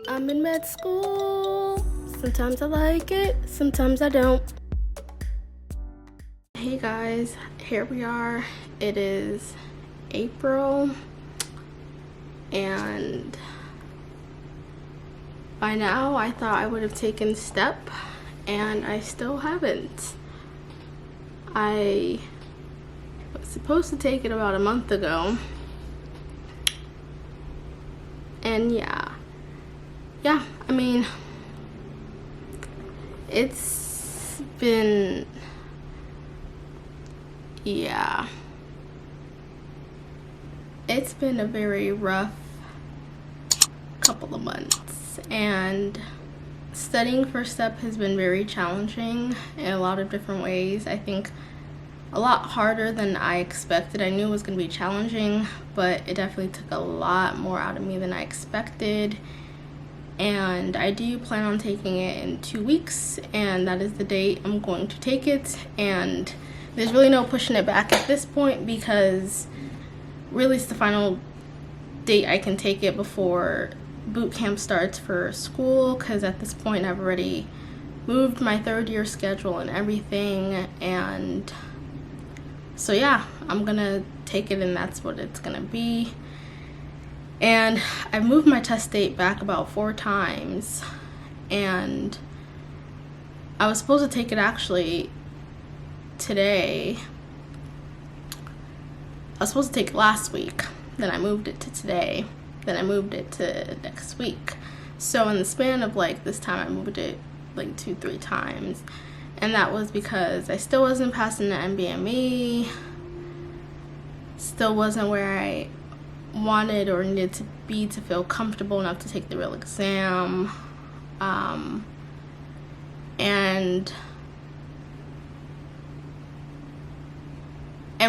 I'm in med school. Sometimes I like it, sometimes I don't. Hey guys, here we are. It is April, and by now I thought I would have taken STEP, and I still haven't. I was supposed to take it about a month ago, and yeah, I mean, it's been, it's been a very rough couple of months, and studying for STEP has been very challenging in a lot of different ways. I think a lot harder than I expected. I knew it was going to be challenging, but it definitely took a lot more out of me than I expected. And I do plan on taking it in 2 weeks, and that is the date I'm going to take it. And there's really no pushing it back at this point, because really it's the final date I can take it before boot camp starts for school, because at this point I've already moved my third year schedule and everything. And so yeah, I'm gonna take it, and that's what it's gonna be. And I've moved my test date back about 4 times, and I was supposed to take it actually today. I was supposed to take it last week, then I moved it to today, then I moved it to next week. So in the span of like this time, I moved it like 2-3 times, and that was because I still wasn't passing the NBME, still wasn't where I wanted or needed to be to feel comfortable enough to take the real exam. And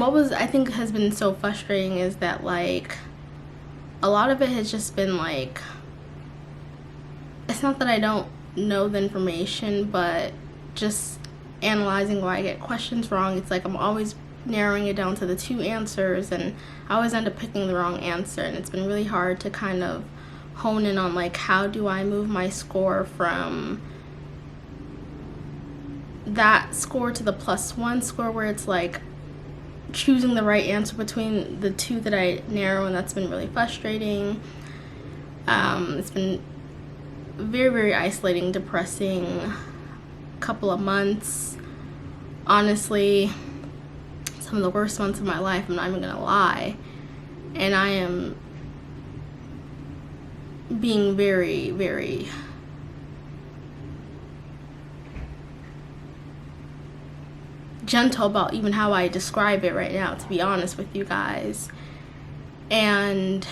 what was, I think, has been so frustrating is that like a lot of it has just been like, it's not that I don't know the information, but just analyzing why I get questions wrong. It's like I'm always narrowing it down to the 2 answers, and I always end up picking the wrong answer, and it's been really hard to kind of hone in on like, how do I move my score from that score to the +1 score, where it's like choosing the right answer between the 2 that I narrow, and that's been really frustrating. It's been very, very isolating, depressing couple of months. Honestly, some of the worst months of my life, I'm not even gonna lie. And I am being very, very gentle about even how I describe it right now, to be honest with you guys. And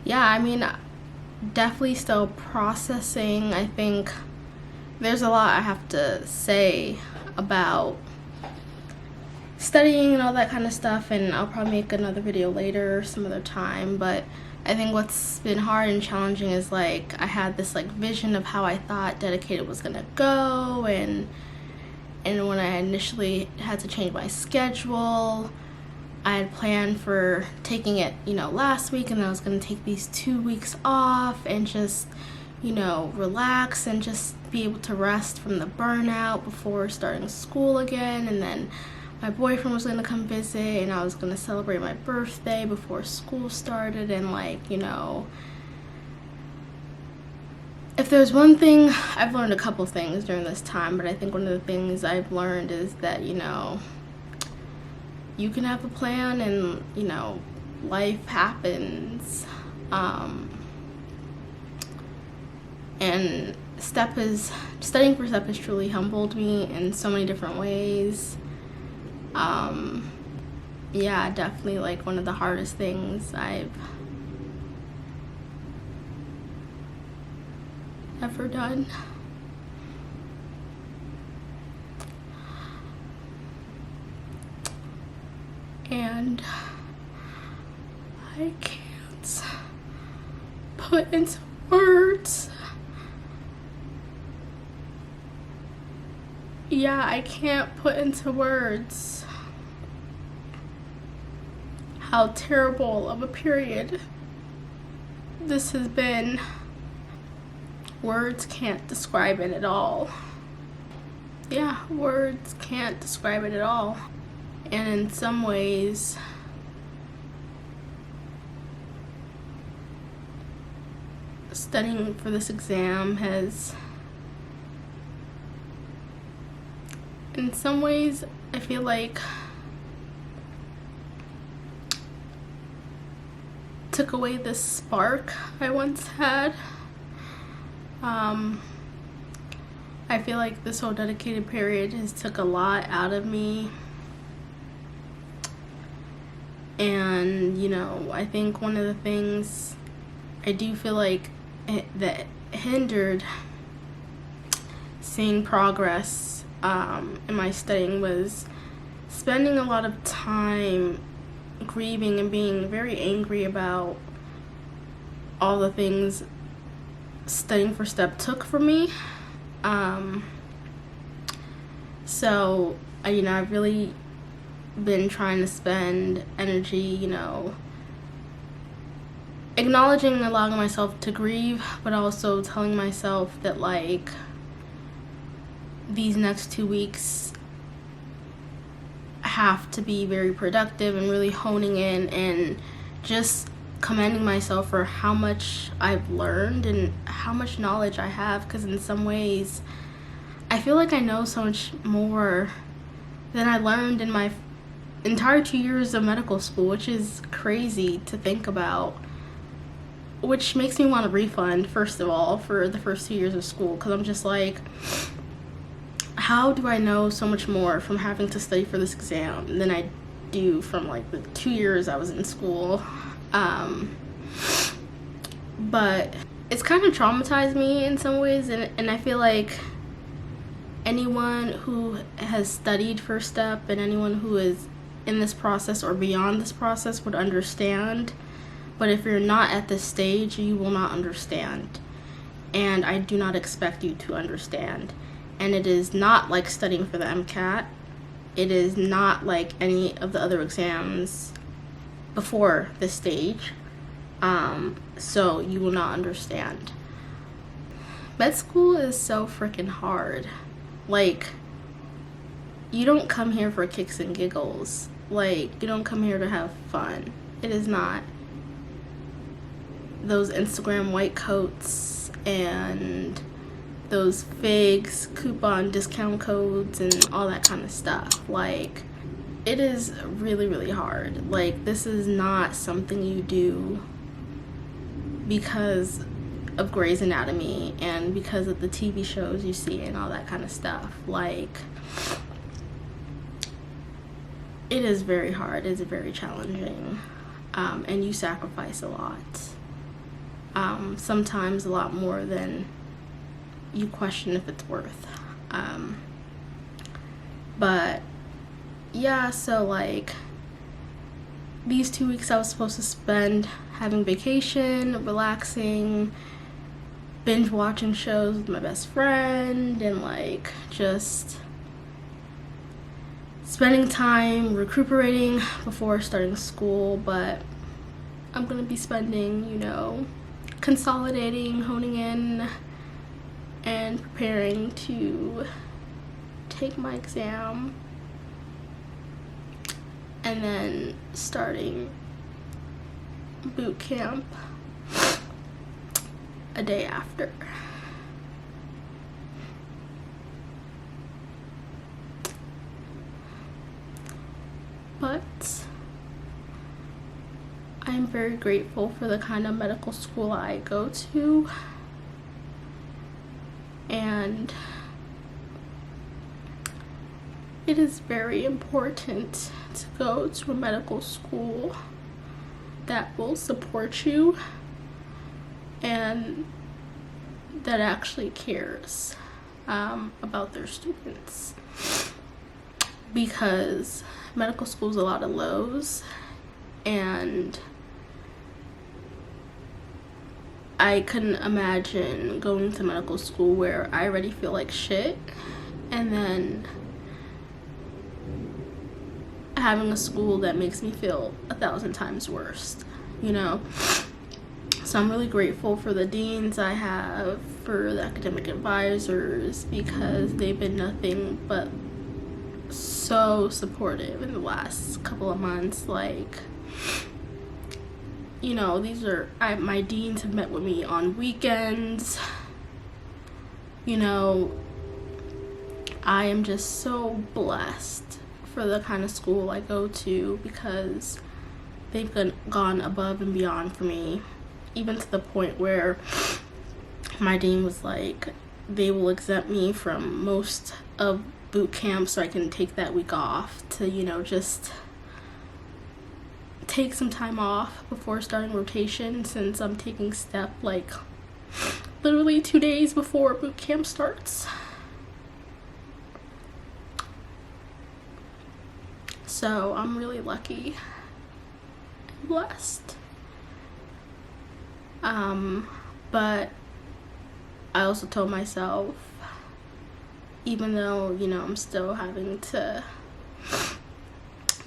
yeah, I mean, definitely still processing. I think there's a lot I have to say about studying and all that kind of stuff, and I'll probably make another video later some other time. But I think what's been hard and challenging is like I had this like vision of how I thought dedicated was gonna go, and when I initially had to change my schedule, I had planned for taking it, last week, and then I was gonna take these 2 weeks off and just, relax and just be able to rest from the burnout before starting school again. And then my boyfriend was gonna come visit, and I was gonna celebrate my birthday before school started. And like, if there's one thing, I've learned a couple things during this time, but I think one of the things I've learned is that, you can have a plan, and, life happens. And studying for STEP has truly humbled me in so many different ways. Yeah, definitely like one of the hardest things I've ever done. And I can't put into words. I can't put into words how terrible of a period this has been. Words can't describe it at all. Yeah, words can't describe it at all. And in some ways, studying for this exam has, in some ways, I feel like took away this spark I once had. I feel like this whole dedicated period has took a lot out of me. And, you know, I think one of the things I do feel like that hindered seeing progress in my studying was spending a lot of time grieving and being very angry about all the things studying for STEP took from me. So, you know, I've really been trying to spend energy, you know, acknowledging and allowing myself to grieve, but also telling myself that, like, these next 2 weeks have to be very productive and really honing in and just commending myself for how much I've learned and how much knowledge I have, because in some ways I feel like I know so much more than I learned in my entire 2 years of medical school, which is crazy to think about, which makes me want a refund, first of all, for the first 2 years of school, because I'm just like, how do I know so much more from having to study for this exam than I do from like the 2 years I was in school? But it's kind of traumatized me in some ways, and I feel like anyone who has studied for STEP and anyone who is in this process or beyond this process would understand. But if you're not at this stage, you will not understand. And I do not expect you to understand. And it is not like studying for the MCAT. It is not like any of the other exams before this stage. So you will not understand. Med school is so freaking hard. Like, you don't come here for kicks and giggles. Like, you don't come here to have fun. It is not those Instagram white coats and those figs, coupon discount codes, and all that kind of stuff. Like, it is really, really hard. Like, this is not something you do because of Grey's Anatomy and because of the TV shows you see and all that kind of stuff. Like, it is very hard. It's very challenging. And you sacrifice a lot. Sometimes a lot more than you question if it's worth. But yeah, so like these 2 weeks I was supposed to spend having vacation, relaxing, binge watching shows with my best friend, and like just spending time recuperating before starting school. But I'm gonna be spending, you know, consolidating, honing in, and preparing to take my exam, and then starting boot camp a day after. But I'm very grateful for the kind of medical school I go to, and it is very important to go to a medical school that will support you and that actually cares about their students, because medical school is a lot of lows, and I couldn't imagine going to medical school where I already feel like shit and then having a school that makes me feel 1,000 times worse, you know. So I'm really grateful for the deans I have, for the academic advisors, because they've been nothing but so supportive in the last couple of months. Like, you know, my deans have met with me on weekends. You know, I am just so blessed for the kind of school I go to, because they've gone above and beyond for me, even to the point where my dean was like, they will exempt me from most of boot camp so I can take that week off to, you know, just take some time off before starting rotation, since I'm taking step like literally 2 days before boot camp starts. So I'm really lucky and blessed. But I also told myself, even though, you know, I'm still having to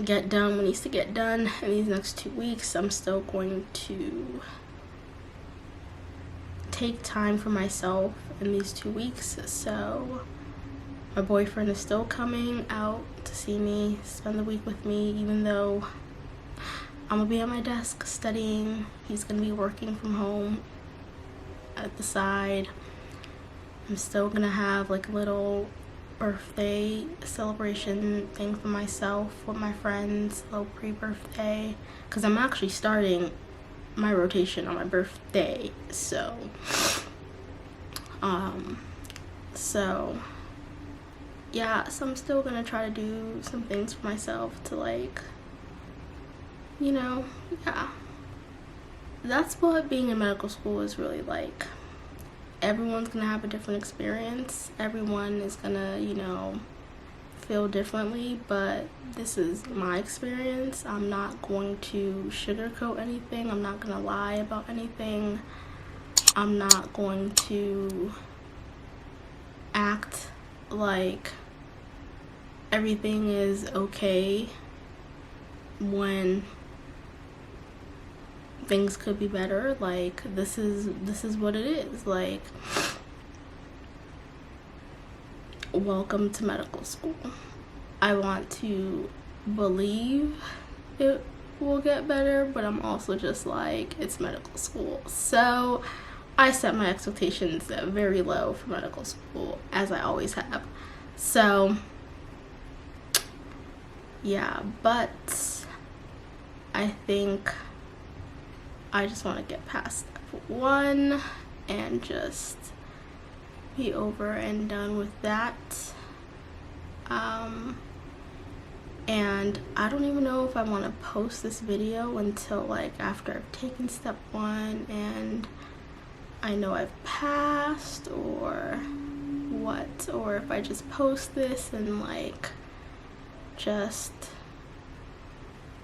get done what needs to get done in these next 2 weeks, I'm still going to take time for myself in these 2 weeks. So my boyfriend is still coming out to see me, spend the week with me, even though I'm gonna be at my desk studying. He's gonna be working from home at the side. I'm still gonna have like a little birthday celebration thing for myself with my friends, a little pre-birthday, because I'm actually starting my rotation on my birthday. So yeah, so I'm still gonna try to do some things for myself to, like, you know, yeah, that's what being in medical school is really like. Everyone's gonna have a different experience. Everyone is gonna, you know, feel differently, but this is my experience. I'm not going to sugarcoat anything. I'm not gonna lie about anything. I'm not going to act like everything is okay when things could be better. Like, this is what it is. Like, welcome to medical school. I want to believe it will get better, but I'm also just like, it's medical school. So I set my expectations very low for medical school, as I always have. So yeah, but I think I just want to get past step 1 and just be over and done with that. And I don't even know if I want to post this video until like after I've taken step 1 and I know I've passed, or what, or if I just post this and like just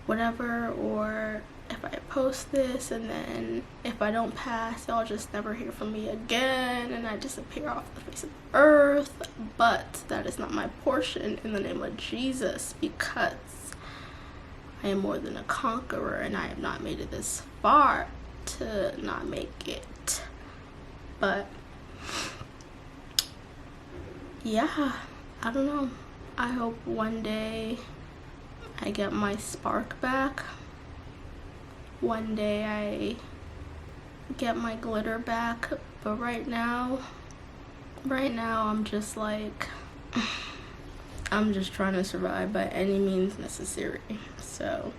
whatever, or if I post this and then if I don't pass, y'all just never hear from me again and I disappear off the face of the earth. But that is not my portion, in the name of Jesus, because I am more than a conqueror and I have not made it this far to not make it. But yeah, I don't know. I hope one day I get my spark back. One day I get my glitter back. But right now I'm just like, I'm just trying to survive by any means necessary. So